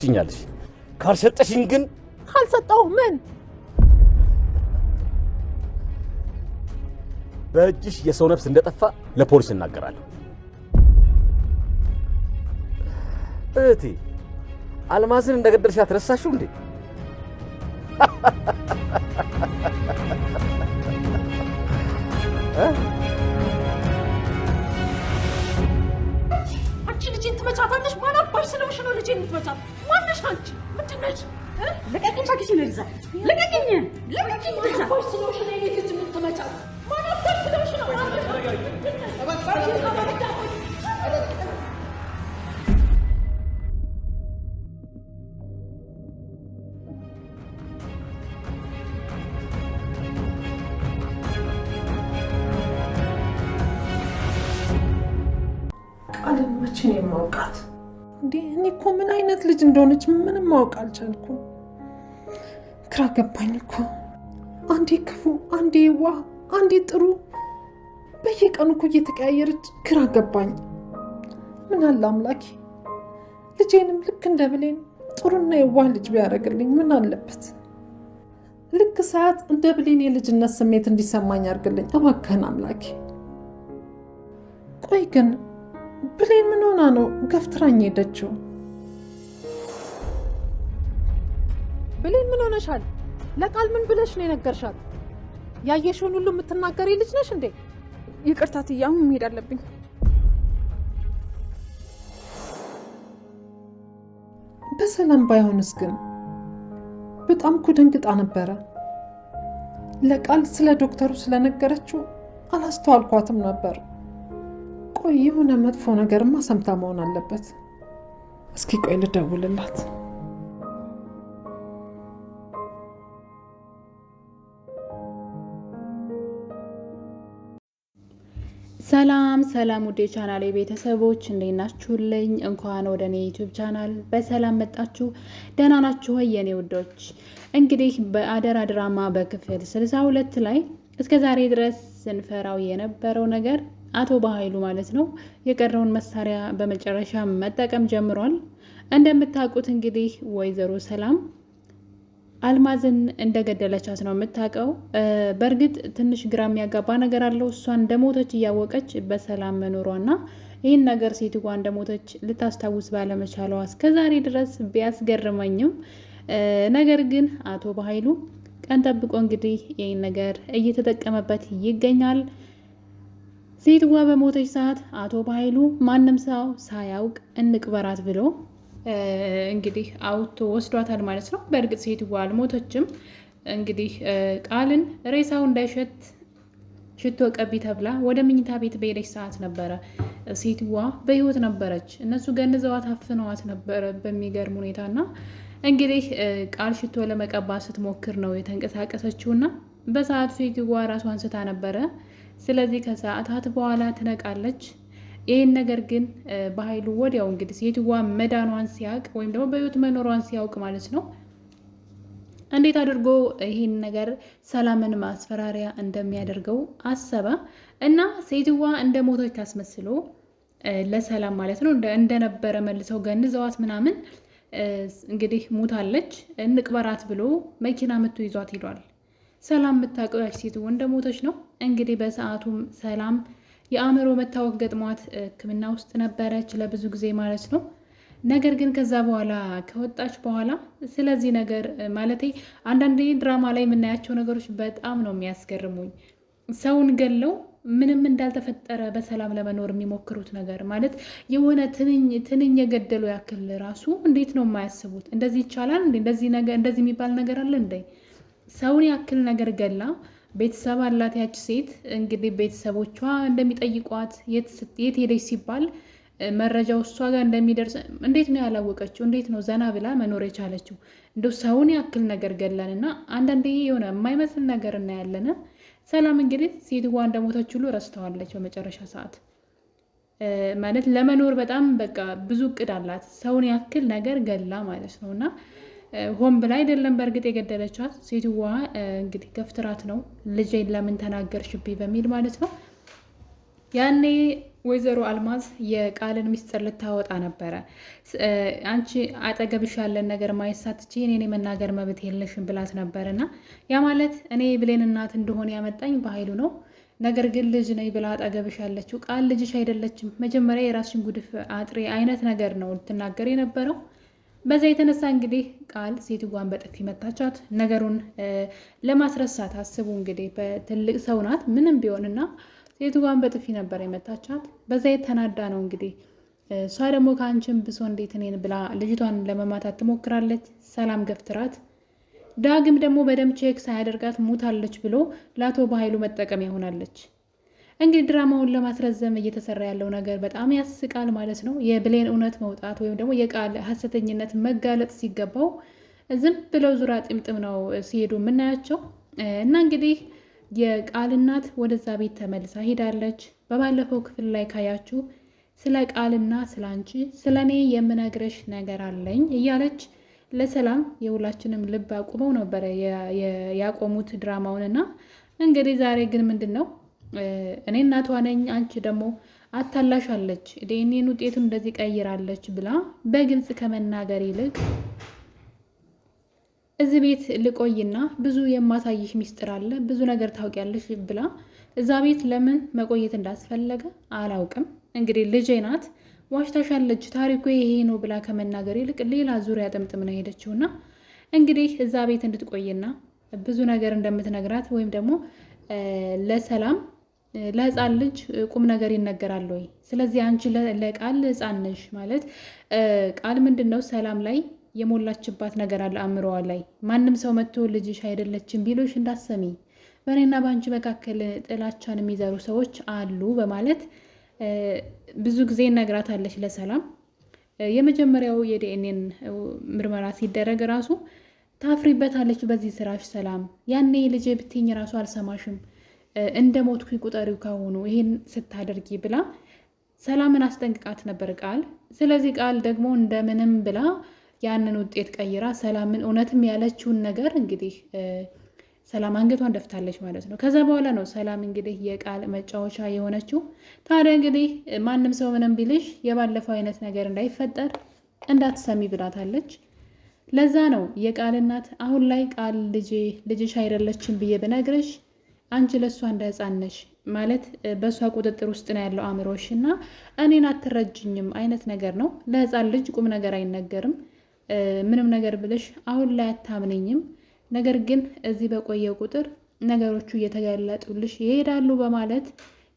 ትኛለሽ ካልሰጠሽኝ ግን ካልሰጠው ምን በእጅሽ የሰው ነፍስ እንደጠፋ ለፖሊስ እናገራለሁ። እህቴ አልማዝን እንደገደልሻት ረሳሽው እንዴ? አንቺ ልጄን ትመቻታለሽ? ማን አባሽ ስለሆንሽ ነው ልጄን የምትመቻት? ማነሽ አንቺ? ምንድን ነሽ? ልቀቂኝ ታኪሽ ነው ልዛ ልቀቂኝ ልቀቂኝ ልዛ አባሽ ስለሆንሽ ነው የኔ ልጅ የምትመቻት? ማን አባሽ ስለሆንሽ ነው? ቃልን መቼ ነው የማውቃት? እንዴ እኔ እኮ ምን አይነት ልጅ እንደሆነች ምንም ማወቅ አልቻልኩም። ግራ ገባኝ እኮ። አንዴ ክፉ፣ አንዴ የዋህ፣ አንዴ ጥሩ፣ በየቀኑ እኮ እየተቀያየረች ግራ ገባኝ። ምን አለ አምላኬ ልጄንም ልክ እንደ ብሌን ጥሩና የዋህ ልጅ ቢያደርግልኝ ምን አለበት? ልክ ሰዓት እንደ ብሌን የልጅነት ስሜት እንዲሰማኝ አድርግልኝ እባክህን አምላኬ። ቆይ ግን ብሌን ምን ሆና ነው ገፍትራኝ ሄደችው? ብሌን ምን ሆነሻል? ለቃል ምን ብለሽ ነው የነገርሻት? ያየሽውን ሁሉ የምትናገሪ ልጅ ነሽ እንዴ? ይቅርታ ትዬ አሁን መሄድ አለብኝ። በሰላም ባይሆንስ ግን? በጣም እኮ ደንግጣ ነበረ። ለቃል ስለ ዶክተሩ ስለነገረችው አላስተዋልኳትም ነበር። ቆይ የሆነ መጥፎ ነገርማ ሰምታ መሆን አለበት። እስኪ ቆይ ልደውልላት። ሰላም ሰላም ውዴ ቻናሌ ቤተሰቦች እንዴት ናችሁልኝ? እንኳን ወደ እኔ ዩቲዩብ ቻናል በሰላም መጣችሁ። ደህና ናችሁ ወይ የኔ ውዶች? እንግዲህ በአደራ ድራማ በክፍል 62 ላይ እስከ ዛሬ ድረስ ስንፈራው የነበረው ነገር አቶ በኃይሉ ማለት ነው የቀረውን መሳሪያ በመጨረሻ መጠቀም ጀምሯል። እንደምታውቁት እንግዲህ ወይዘሮ ሰላም አልማዝን እንደገደለቻት ነው የምታውቀው። በእርግጥ ትንሽ ግራ የሚያጋባ ነገር አለው። እሷ እንደሞተች እያወቀች በሰላም መኖሯና ይህን ነገር ሴትዋ እንደሞተች ልታስታውስ ባለመቻሏ እስከዛሬ ድረስ ቢያስገርመኝም፣ ነገር ግን አቶ በኃይሉ ቀን ጠብቆ እንግዲህ ይህን ነገር እየተጠቀመበት ይገኛል። ሴትዋ በሞተች ሰዓት አቶ በኃይሉ ማንም ሰው ሳያውቅ እንቅበራት ብሎ እንግዲህ አውቶ ወስዷታል ማለት ነው። በእርግጥ ሴትዋ አልሞተችም። እንግዲህ ቃልን ሬሳው እንዳይሸት ሽቶ ቀቢ ተብላ ወደ መኝታ ቤት በሄደች ሰዓት ነበረ ሴትዋ በህይወት ነበረች። እነሱ ገንዘዋት አፍነዋት ነበረ በሚገርም ሁኔታና እንግዲህ ቃል ሽቶ ለመቀባት ስትሞክር ነው የተንቀሳቀሰችውና በሰዓቱ ሴትዋ ራሷን ስታ ነበረ። ስለዚህ ከሰዓታት በኋላ ትነቃለች። ይህን ነገር ግን በኃይሉ ወዲያው እንግዲህ ሴትዋ መዳኗን ሲያውቅ ወይም ደግሞ በህይወት መኖሯን ሲያውቅ ማለት ነው እንዴት አድርጎ ይህን ነገር ሰላምን ማስፈራሪያ እንደሚያደርገው አሰበ እና ሴትዋ እንደ ሞቶች ታስመስሎ ለሰላም ማለት ነው እንደነበረ መልሰው ገንዘዋት ምናምን እንግዲህ ሙታለች እንቅበራት ብሎ መኪና መጥቶ ይዟት ሄዷል። ሰላም የምታውቀው ያች ሴትዋ እንደ ሞቶች ነው። እንግዲህ በሰዓቱም ሰላም የአእምሮ መታወክ ገጥሟት ሕክምና ውስጥ ነበረች ለብዙ ጊዜ ማለት ነው። ነገር ግን ከዛ በኋላ ከወጣች በኋላ ስለዚህ ነገር ማለቴ አንዳንዴ ድራማ ላይ የምናያቸው ነገሮች በጣም ነው የሚያስገርሙኝ። ሰውን ገለው ምንም እንዳልተፈጠረ በሰላም ለመኖር የሚሞክሩት ነገር ማለት የሆነ ትንኝ የገደሉ ያክል ራሱ እንዴት ነው የማያስቡት? እንደዚህ ይቻላል እንዴ? እንደዚህ የሚባል ነገር አለ እንዴ? ሰውን ያክል ነገር ገላ ቤተሰብ አላት ያች ሴት። እንግዲህ ቤተሰቦቿ እንደሚጠይቋት የት ሄደች ሲባል መረጃው እሷ ጋር እንደሚደርስ እንዴት ነው ያላወቀችው? እንዴት ነው ዘና ብላ መኖር የቻለችው? እንደው ሰውን ያክል ነገር ገላን እና አንዳንዴ የሆነ የማይመስል ነገር እናያለን። ሰላም እንግዲህ ሴትዋ እንደሞተች ሁሉ ረስተዋለች በመጨረሻ ሰዓት። ማለት ለመኖር በጣም በቃ ብዙ እቅድ አላት። ሰውን ያክል ነገር ገላ ማለት ነው እና ሆን ብላ አይደለም በእርግጥ የገደለቻት። ሴትዋ እንግዲህ ገፍትራት ነው ልጄን ለምን ተናገርሽብኝ በሚል ማለት ነው። ያኔ ወይዘሮ አልማዝ የቃልን ሚስጥር ልታወጣ ነበረ። አንቺ አጠገብሽ ያለን ነገር ማየት ሳትችይ እኔ መናገር መብት የለሽም ብላት ነበር እና ያ ማለት እኔ ብሌን እናት እንደሆነ ያመጣኝ በኃይሉ ነው። ነገር ግን ልጅ ነኝ ብላ አጠገብሽ ያለችው ቃል ልጅሽ አይደለችም፣ መጀመሪያ የራስሽን ጉድፍ አጥሪ አይነት ነገር ነው ልትናገር የነበረው። በዛ የተነሳ እንግዲህ ቃል ሴትጓን በጥፊ መታቻት። ነገሩን ለማስረሳት አስቡ እንግዲህ በትልቅ ሰው ናት ምንም ቢሆንና ሴትጓን በጥፊ ነበር የመታቻት። በዛ የተናዳ ነው እንግዲህ እሷ ደግሞ ከአንቺም ብሶ እንዴት እኔን ብላ ልጅቷን ለመማታት ትሞክራለች። ሰላም ገፍትራት፣ ዳግም ደግሞ በደም ቼክ ሳያደርጋት ሙታለች ብሎ ለአቶ በኃይሉ መጠቀሚያ ሆናለች። እንግዲህ ድራማውን ለማስረዘም እየተሰራ ያለው ነገር በጣም ያስቃል ማለት ነው። የብሌን እውነት መውጣት ወይም ደግሞ የቃል ሀሰተኝነት መጋለጥ ሲገባው ዝም ብለው ዙራ ጥምጥም ነው ሲሄዱ የምናያቸው እና እንግዲህ የቃል እናት ወደዛ ቤት ተመልሳ ሄዳለች። በባለፈው ክፍል ላይ ካያችሁ ስለ ቃልና ስለ አንቺ ስለ እኔ የምነግረሽ ነገር አለኝ እያለች ለሰላም የሁላችንም ልብ አቁመው ነበረ ያቆሙት ድራማውንና እንግዲህ ዛሬ ግን ምንድን ነው እኔ እናቷ ነኝ አንቺ ደግሞ አታላሻለች ዲኤንኤን ውጤቱን እንደዚህ ቀይራለች ብላ በግልጽ ከመናገር ይልቅ እዚህ ቤት ልቆይና ብዙ የማሳይሽ ሚስጥር አለ ብዙ ነገር ታውቂያለሽ ብላ እዛ ቤት ለምን መቆየት እንዳስፈለገ አላውቅም። እንግዲህ ልጄ ናት ዋሽታሻለች ታሪኩ ይሄ ነው ብላ ከመናገር ይልቅ ሌላ ዙሪያ ጥምጥም ነው ሄደችውና እንግዲህ እዛ ቤት እንድትቆይና ብዙ ነገር እንደምትነግራት ወይም ደግሞ ለሰላም ለህፃን ልጅ ቁም ነገር ይነገራል ወይ? ስለዚህ አንቺ ለቃል ህፃን ነሽ ማለት ቃል ምንድነው ሰላም ላይ የሞላችባት ነገር አለ አእምሮዋ ላይ። ማንም ሰው መጥቶ ልጅሽ አይደለችም ቢሎሽ እንዳሰሚ በእኔና በአንቺ መካከል ጥላቻን የሚዘሩ ሰዎች አሉ በማለት ብዙ ጊዜ ነግራታለች ለሰላም። የመጀመሪያው የዲኤንኤን ምርመራ ሲደረግ ራሱ ታፍሪበታለች በዚህ ስራሽ ሰላም፣ ያኔ ልጄ ብትኝ ራሱ አልሰማሽም እንደ ሞትኩ ቁጠሪው ካሁኑ ይሄን ስታደርጊ ብላ ሰላምን አስጠንቅቃት ነበር ቃል። ስለዚህ ቃል ደግሞ እንደምንም ብላ ያንን ውጤት ቀይራ ሰላምን እውነትም ያለችውን ነገር እንግዲህ ሰላም አንገቷን ደፍታለች ማለት ነው። ከዛ በኋላ ነው ሰላም እንግዲህ የቃል መጫወቻ የሆነችው። ታዲያ እንግዲህ ማንም ሰው ምንም ቢልሽ የባለፈው አይነት ነገር እንዳይፈጠር እንዳትሰሚ ብላታለች። ለዛ ነው የቃል እናት አሁን ላይ ቃል ልጅሽ አይደለችም ብዬ ብነግርሽ አንቺ ለእሷ እንደ ህፃን ነሽ ማለት በእሷ ቁጥጥር ውስጥ ነው ያለው አእምሮሽ እና እኔን አትረጅኝም አይነት ነገር ነው። ለህፃን ልጅ ቁም ነገር አይነገርም። ምንም ነገር ብለሽ አሁን ላይ አታምነኝም፣ ነገር ግን እዚህ በቆየው ቁጥር ነገሮቹ እየተገለጡልሽ ይሄዳሉ በማለት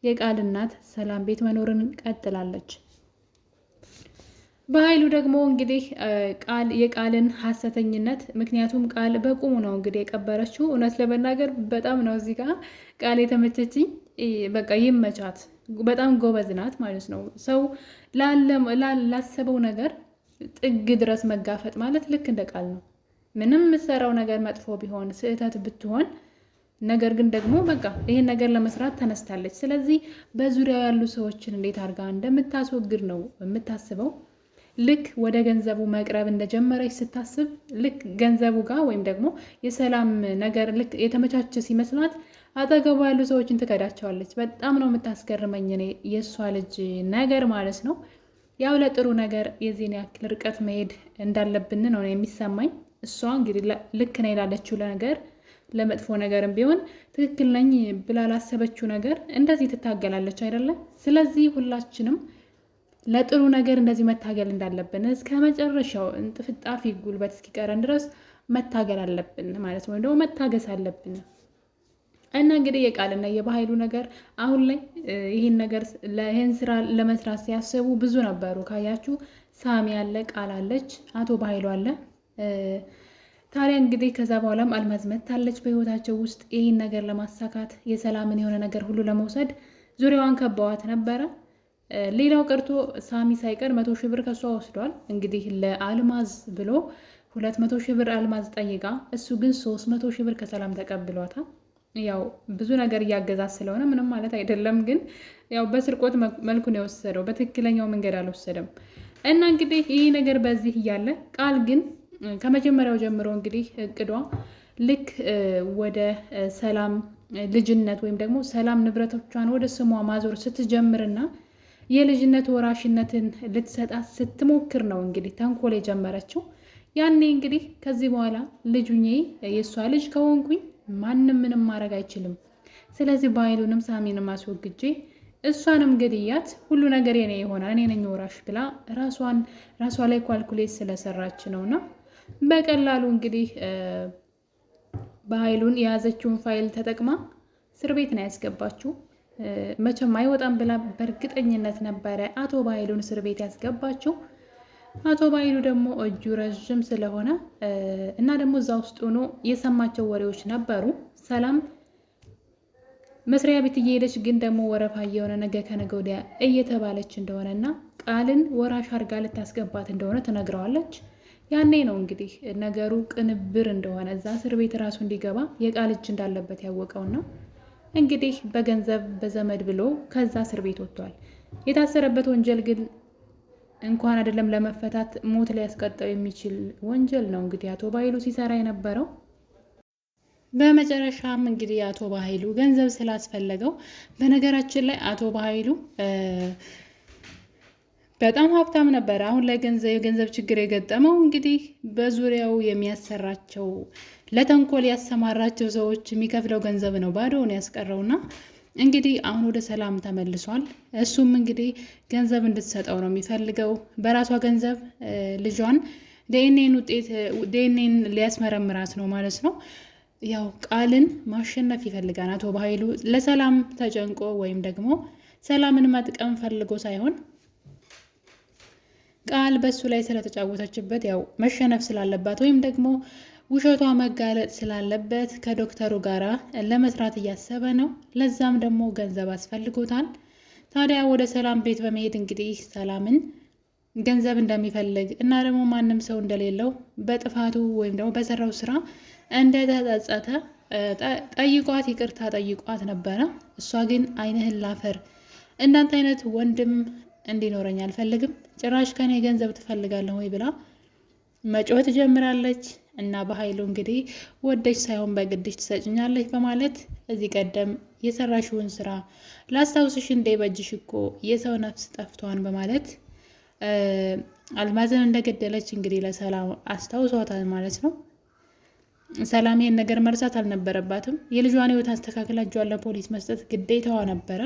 የቃል እናት ሰላም ቤት መኖርን ቀጥላለች። በኃይሉ ደግሞ እንግዲህ የቃልን ሀሰተኝነት ምክንያቱም ቃል በቁሙ ነው እንግዲህ የቀበረችው። እውነት ለመናገር በጣም ነው እዚህ ጋር ቃል የተመቸችኝ። በቃ ይመቻት፣ በጣም ጎበዝ ናት ማለት ነው። ሰው ላሰበው ነገር ጥግ ድረስ መጋፈጥ ማለት ልክ እንደ ቃል ነው። ምንም የምትሰራው ነገር መጥፎ ቢሆን ስህተት ብትሆን ነገር ግን ደግሞ በቃ ይሄን ነገር ለመስራት ተነስታለች። ስለዚህ በዙሪያው ያሉ ሰዎችን እንዴት አድርጋ እንደምታስወግድ ነው የምታስበው። ልክ ወደ ገንዘቡ መቅረብ እንደጀመረች ስታስብ ልክ ገንዘቡ ጋር ወይም ደግሞ የሰላም ነገር ልክ የተመቻቸ ሲመስላት አጠገቡ ያሉ ሰዎችን ትከዳቸዋለች። በጣም ነው የምታስገርመኝ እኔ የእሷ ልጅ ነገር ማለት ነው። ያው ለጥሩ ነገር የዚህን ያክል ርቀት መሄድ እንዳለብን ነው የሚሰማኝ። እሷ እንግዲህ ልክ ነኝ ላለችው ነገር ለመጥፎ ነገርም ቢሆን ትክክል ነኝ ብላ ላሰበችው ነገር እንደዚህ ትታገላለች አይደለም። ስለዚህ ሁላችንም ለጥሩ ነገር እንደዚህ መታገል እንዳለብን እስከ መጨረሻው እንጥፍጣፊ ጉልበት እስኪቀረን ድረስ መታገል አለብን ማለት ነው፣ ደግሞ መታገስ አለብን እና እንግዲህ የቃልና የበኃይሉ ነገር አሁን ላይ ይህን ስራ ለመስራት ሲያስቡ ብዙ ነበሩ። ካያችሁ ሳሚ አለ፣ ቃል አለች፣ አቶ በኃይሉ አለ። ታዲያ እንግዲህ ከዛ በኋላም አልማዝ መታለች በህይወታቸው ውስጥ ይህን ነገር ለማሳካት የሰላምን የሆነ ነገር ሁሉ ለመውሰድ ዙሪያዋን ከበዋት ነበረ። ሌላው ቀርቶ ሳሚ ሳይቀር 100 ሺህ ብር ከሷ ወስዷል። እንግዲህ ለአልማዝ ብሎ 200 ሺህ ብር አልማዝ ጠይቃ እሱ ግን 300 ሺህ ብር ከሰላም ተቀብሏታል። ያው ብዙ ነገር እያገዛት ስለሆነ ምንም ማለት አይደለም፣ ግን ያው በስርቆት መልኩ ነው የወሰደው፣ በትክክለኛው መንገድ አልወሰደም። እና እንግዲህ ይህ ነገር በዚህ እያለ ቃል ግን ከመጀመሪያው ጀምሮ እንግዲህ እቅዷ ልክ ወደ ሰላም ልጅነት ወይም ደግሞ ሰላም ንብረቶቿን ወደ ስሟ ማዞር ስትጀምርና የልጅነት ወራሽነትን ልትሰጣት ስትሞክር ነው እንግዲህ ተንኮል የጀመረችው። ያኔ እንግዲህ ከዚህ በኋላ ልጁኜ የእሷ ልጅ ከሆንኩኝ ማንም ምንም ማድረግ አይችልም። ስለዚህ በኃይሉንም ሳሚንም አስወግጄ እሷንም ገድያት ሁሉ ነገር የኔ የሆነ እኔ ነኝ ወራሽ ብላ ራሷ ላይ ኳልኩሌት ስለሰራች ነውና በቀላሉ እንግዲህ በኃይሉን የያዘችውን ፋይል ተጠቅማ እስር ቤት ነው ያስገባችው። መቼም አይወጣም ብላ በእርግጠኝነት ነበረ አቶ በኃይሉን እስር ቤት ያስገባችው። አቶ በኃይሉ ደግሞ እጁ ረዥም ስለሆነ እና ደግሞ እዛ ውስጥ ሆኖ የሰማቸው ወሬዎች ነበሩ። ሰላም መስሪያ ቤት እየሄደች ግን ደግሞ ወረፋ እየሆነ ነገ ከነገ ወዲያ እየተባለች እንደሆነ እና ቃልን ወራሽ አድርጋ ልታስገባት እንደሆነ ትነግረዋለች። ያኔ ነው እንግዲህ ነገሩ ቅንብር እንደሆነ እዛ እስር ቤት ራሱ እንዲገባ የቃል እጅ እንዳለበት ያወቀውና እንግዲህ በገንዘብ በዘመድ ብሎ ከዛ እስር ቤት ወጥቷል። የታሰረበት ወንጀል ግን እንኳን አይደለም ለመፈታት ሞት ሊያስቀጣው የሚችል ወንጀል ነው እንግዲህ አቶ በኃይሉ ሲሰራ የነበረው። በመጨረሻም እንግዲህ አቶ በኃይሉ ገንዘብ ስላስፈለገው፣ በነገራችን ላይ አቶ በኃይሉ በጣም ሀብታም ነበር። አሁን ላይ የገንዘብ ችግር የገጠመው እንግዲህ በዙሪያው የሚያሰራቸው ለተንኮል ያሰማራቸው ሰዎች የሚከፍለው ገንዘብ ነው ባዶውን ያስቀረውና እንግዲህ አሁን ወደ ሰላም ተመልሷል። እሱም እንግዲህ ገንዘብ እንድትሰጠው ነው የሚፈልገው። በራሷ ገንዘብ ልጇን ዲኤንኤን ሊያስመረምራት ነው ማለት ነው። ያው ቃልን ማሸነፍ ይፈልጋል አቶ በኃይሉ። ለሰላም ተጨንቆ ወይም ደግሞ ሰላምን መጥቀም ፈልጎ ሳይሆን ቃል በሱ ላይ ስለተጫወተችበት ያው መሸነፍ ስላለባት ወይም ደግሞ ውሸቷ መጋለጥ ስላለበት ከዶክተሩ ጋር ለመስራት እያሰበ ነው። ለዛም ደግሞ ገንዘብ አስፈልጎታል። ታዲያ ወደ ሰላም ቤት በመሄድ እንግዲህ ሰላምን ገንዘብ እንደሚፈልግ እና ደግሞ ማንም ሰው እንደሌለው በጥፋቱ ወይም ደግሞ በሰራው ስራ እንደተጸጸተ ጠይቋት ይቅርታ ጠይቋት ነበረ። እሷ ግን ዓይንህን ላፈር፣ እንዳንተ አይነት ወንድም እንዲኖረኝ አልፈልግም፣ ጭራሽ ከኔ ገንዘብ ትፈልጋለህ ወይ ብላ መጮህ ትጀምራለች። እና በኃይሉ እንግዲህ ወደች ሳይሆን በግድሽ ትሰጭኛለች በማለት እዚህ ቀደም የሰራሽውን ስራ ላስታውስሽ እንዴ በእጅሽ እኮ የሰው ነፍስ ጠፍቷን በማለት አልማዝን እንደገደለች እንግዲህ ለሰላም አስታውሷታል ማለት ነው። ሰላም ይሄን ነገር መርሳት አልነበረባትም። የልጇን ሕይወት አስተካክላ እጇን ለፖሊስ መስጠት ግዴታዋ ነበረ።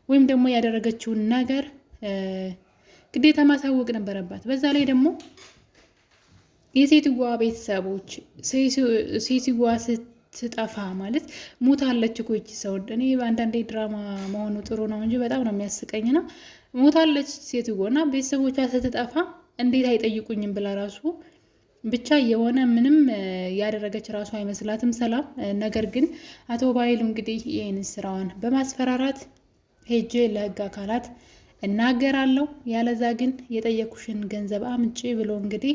ወይም ደግሞ ያደረገችውን ነገር ግዴታ ማሳወቅ ነበረባት። በዛ ላይ ደግሞ የሴትዋ ቤተሰቦች ሴትዋ ስትጠፋ ማለት ሞታለች እኮ ይቺ ሰው። እኔ አንዳንዴ ድራማ መሆኑ ጥሩ ነው እንጂ በጣም ነው የሚያስቀኝና ሞታለች ሴትዋ እና ቤተሰቦቿ ስትጠፋ እንዴት አይጠይቁኝም ብላ ራሱ ብቻ የሆነ ምንም ያደረገች ራሱ አይመስላትም ሰላም። ነገር ግን አቶ በኃይሉ እንግዲህ ይህን ስራዋን በማስፈራራት ሄጄ ለህግ አካላት እናገራለሁ፣ ያለዛ ግን የጠየኩሽን ገንዘብ አምጪ ብሎ እንግዲህ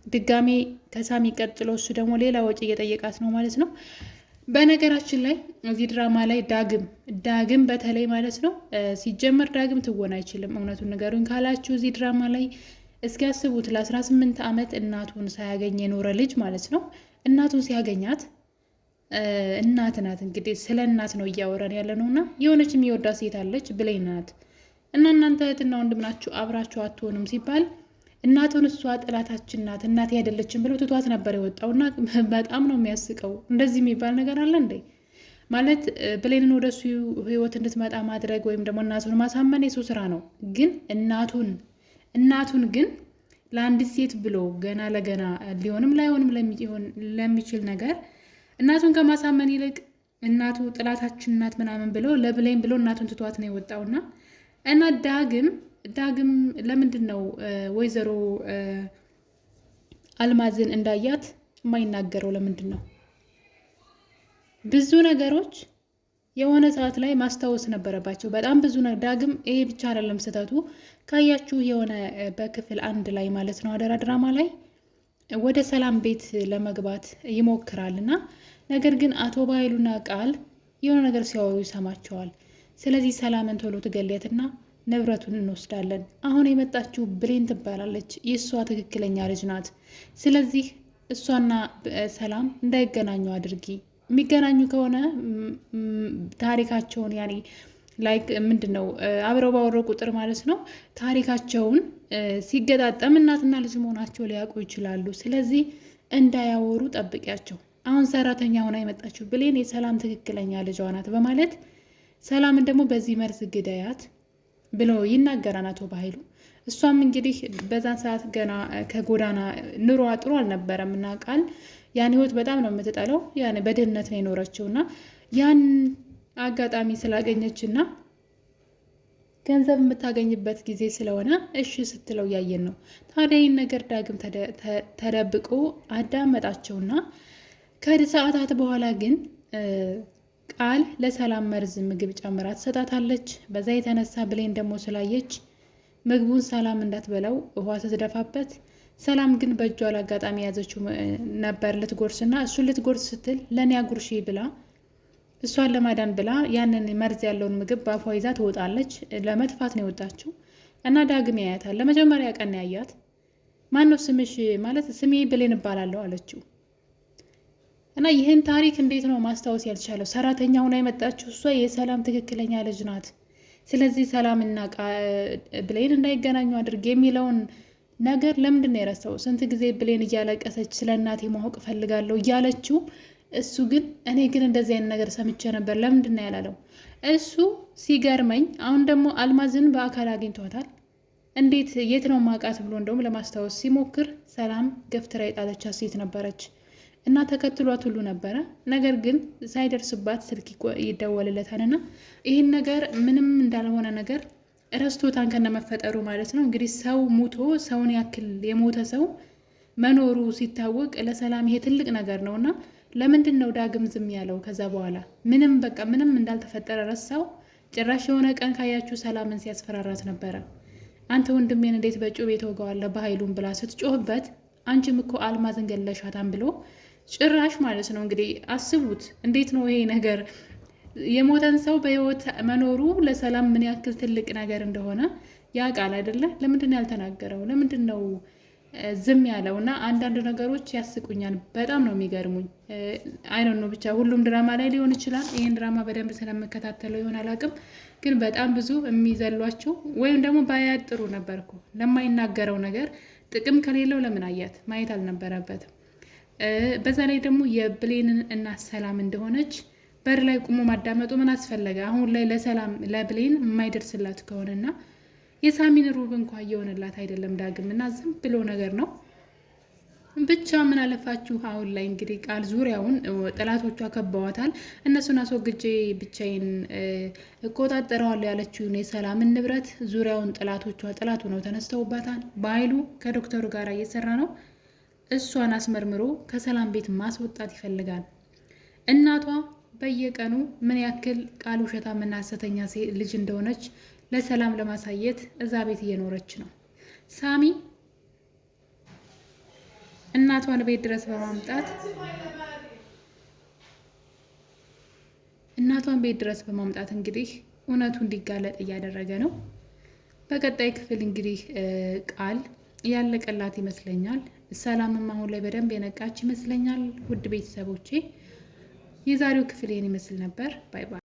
ድጋሜ ከሳሚ ቀጥሎ እሱ ደግሞ ሌላ ወጪ እየጠየቃት ነው ማለት ነው። በነገራችን ላይ እዚህ ድራማ ላይ ዳግም በተለይ ማለት ነው ሲጀመር ዳግም ትወን አይችልም። እውነቱን ንገሩኝ ካላችሁ እዚህ ድራማ ላይ እስኪ ያስቡት ለ18 ዓመት እናቱን ሳያገኝ የኖረ ልጅ ማለት ነው። እናቱን ሲያገኛት እናት ናት እንግዲህ ስለ እናት ነው እያወራን ያለ ነው። እና የሆነች የሚወዳ ሴት አለች ብሌን ናት። እና እናንተ እህትና ወንድም ናችሁ አብራችሁ አትሆኑም ሲባል እናቱን እሷ ጥላታችን ናት እናቴ አይደለችም ብሎ ትቷት ነበር የወጣው። እና በጣም ነው የሚያስቀው። እንደዚህ የሚባል ነገር አለ እንዴ? ማለት ብሌንን ወደ እሱ ህይወት እንድትመጣ ማድረግ ወይም ደግሞ እናቱን ማሳመን የሱ ስራ ነው። ግን እናቱን ግን ለአንዲት ሴት ብሎ ገና ለገና ሊሆንም ላይሆንም ለሚችል ነገር እናቱን ከማሳመን ይልቅ እናቱ ጥላታችን ናት ምናምን ብሎ ለብሌን ብሎ እናቱን ትቷት ነው የወጣውና እና ዳግም ለምንድን ነው ወይዘሮ አልማዝን እንዳያት የማይናገረው? ለምንድን ነው? ብዙ ነገሮች የሆነ ሰዓት ላይ ማስታወስ ነበረባቸው። በጣም ብዙ ዳግም ይሄ ብቻ አይደለም ስህተቱ። ካያችሁ የሆነ በክፍል 1 ላይ ማለት ነው አደራ ድራማ ላይ ወደ ሰላም ቤት ለመግባት ይሞክራል እና ነገር ግን አቶ በኃይሉና ቃል የሆነ ነገር ሲያወሩ ይሰማቸዋል። ስለዚህ ሰላምን ቶሎ ትገለትና ንብረቱን እንወስዳለን። አሁን የመጣችው ብሌን ትባላለች። የእሷ ትክክለኛ ልጅ ናት። ስለዚህ እሷና ሰላም እንዳይገናኙ አድርጊ። የሚገናኙ ከሆነ ታሪካቸውን ያኔ ላይክ ምንድን ነው አብረው ባወረው ቁጥር ማለት ነው ታሪካቸውን ሲገጣጠም እናትና ልጅ መሆናቸው ሊያውቁ ይችላሉ። ስለዚህ እንዳያወሩ ጠብቂያቸው። አሁን ሰራተኛ ሆና የመጣችው ብሌን የሰላም ትክክለኛ ልጇ ናት በማለት ሰላምን ደግሞ በዚህ መርዝ ግዳያት ብሎ ይናገራል አቶ በኃይሉ። እሷም እንግዲህ በዛን ሰዓት ገና ከጎዳና ኑሮ ጥሩ አልነበረም እና ቃል ያን ህይወት በጣም ነው የምትጠለው። ያን በድህነት ነው የኖረችው እና ያን አጋጣሚ ስላገኘችና ገንዘብ የምታገኝበት ጊዜ ስለሆነ እሺ ስትለው እያየን ነው። ታዲያ ይህን ነገር ዳግም ተደብቆ አዳመጣቸውና ከሰዓታት በኋላ ግን ቃል ለሰላም መርዝ ምግብ ጨምራ ትሰጣታለች። በዛ የተነሳ ብሌን ደግሞ ስላየች ምግቡን ሰላም እንዳትበላው ውሃ ስትደፋበት፣ ሰላም ግን በእጇ አጋጣሚ የያዘችው ነበር ልትጎርስና እሱን ልትጎርስ ስትል ለእኔ አጉርሺ ብላ እሷን ለማዳን ብላ ያንን መርዝ ያለውን ምግብ በአፏ ይዛ ትወጣለች። ለመጥፋት ነው የወጣችው እና ዳግም ያያታል። ለመጀመሪያ ቀን ያያት ማነው ስምሽ ማለት ስሜ ብሌን እባላለሁ አለችው። እና ይህን ታሪክ እንዴት ነው ማስታወስ ያልቻለው? ሰራተኛ ሆና የመጣችው እሷ የሰላም ትክክለኛ ልጅ ናት። ስለዚህ ሰላምና ብሌን እንዳይገናኙ አድርግ የሚለውን ነገር ለምንድን ነው የረሳው? ስንት ጊዜ ብሌን እያለቀሰች ስለ እናቴ ማወቅ እፈልጋለሁ እያለችው፣ እሱ ግን እኔ ግን እንደዚህ አይነት ነገር ሰምቼ ነበር ለምንድን ነው ያላለው? እሱ ሲገርመኝ አሁን ደግሞ አልማዝን በአካል አግኝቷታል። እንዴት የት ነው ማውቃት ብሎ እንደውም ለማስታወስ ሲሞክር ሰላም ገፍትራ የጣለቻት ሴት ነበረች እና ተከትሏት ሁሉ ነበረ። ነገር ግን ሳይደርስባት ስልክ ይደወልለታልና ይህን ነገር ምንም እንዳልሆነ ነገር ረስቶታን ከነመፈጠሩ ማለት ነው። እንግዲህ ሰው ሙቶ ሰውን ያክል የሞተ ሰው መኖሩ ሲታወቅ ለሰላም ይሄ ትልቅ ነገር ነውና ለምንድን ነው ዳግም ዝም ያለው? ከዛ በኋላ ምንም በቃ ምንም እንዳልተፈጠረ ረሳው። ጭራሽ የሆነ ቀን ካያችሁ ሰላምን ሲያስፈራራት ነበረ። አንተ ወንድሜን እንዴት በጩቤ ተወጋዋለህ በኃይሉን ብላ ስትጮህበት፣ አንቺም እኮ አልማዝን ገለሻታን ብሎ ጭራሽ ማለት ነው። እንግዲህ አስቡት እንዴት ነው ይሄ ነገር የሞተን ሰው በህይወት መኖሩ ለሰላም ምን ያክል ትልቅ ነገር እንደሆነ ያውቃል አይደለ? ለምንድን ነው ያልተናገረው? ለምንድን ነው ዝም ያለው? እና አንዳንድ ነገሮች ያስቁኛል፣ በጣም ነው የሚገርሙኝ። አይነን ነው ብቻ ሁሉም ድራማ ላይ ሊሆን ይችላል። ይህን ድራማ በደንብ ስለምከታተለው ይሆን አላውቅም፣ ግን በጣም ብዙ የሚዘሏቸው ወይም ደግሞ ባያት ጥሩ ነበርኩ። ለማይናገረው ነገር ጥቅም ከሌለው ለምን አያት? ማየት አልነበረበትም። በዛ ላይ ደግሞ የብሌንን እናት ሰላም እንደሆነች በር ላይ ቁሞ ማዳመጡ ምን አስፈለገ? አሁን ላይ ለሰላም ለብሌን የማይደርስላት ከሆነና የሳሚን ሩብ እንኳ እየሆነላት አይደለም ዳግም እና ዝም ብሎ ነገር ነው ብቻ። ምን አለፋችሁ አሁን ላይ እንግዲህ ቃል ዙሪያውን ጠላቶቿ ከበዋታል። እነሱን አስወግጄ ብቻዬን እቆጣጠረዋለሁ ያለችውን የሰላምን ንብረት ዙሪያውን ጠላቱ ነው ተነስተውባታል። በኃይሉ ከዶክተሩ ጋር እየሰራ ነው። እሷን አስመርምሮ ከሰላም ቤት ማስወጣት ይፈልጋል። እናቷ በየቀኑ ምን ያክል ቃል ውሸታምና ሐሰተኛ ልጅ እንደሆነች ለሰላም ለማሳየት እዛ ቤት እየኖረች ነው። ሳሚ እናቷን ቤት ድረስ በማምጣት እንግዲህ እውነቱ እንዲጋለጥ እያደረገ ነው። በቀጣይ ክፍል እንግዲህ ቃል ያለቀላት ይመስለኛል። ሰላምም አሁን ላይ በደንብ የነቃች ይመስለኛል። ውድ ቤተሰቦቼ የዛሬው ክፍል ይህን ይመስል ነበር። ባይ ባይ።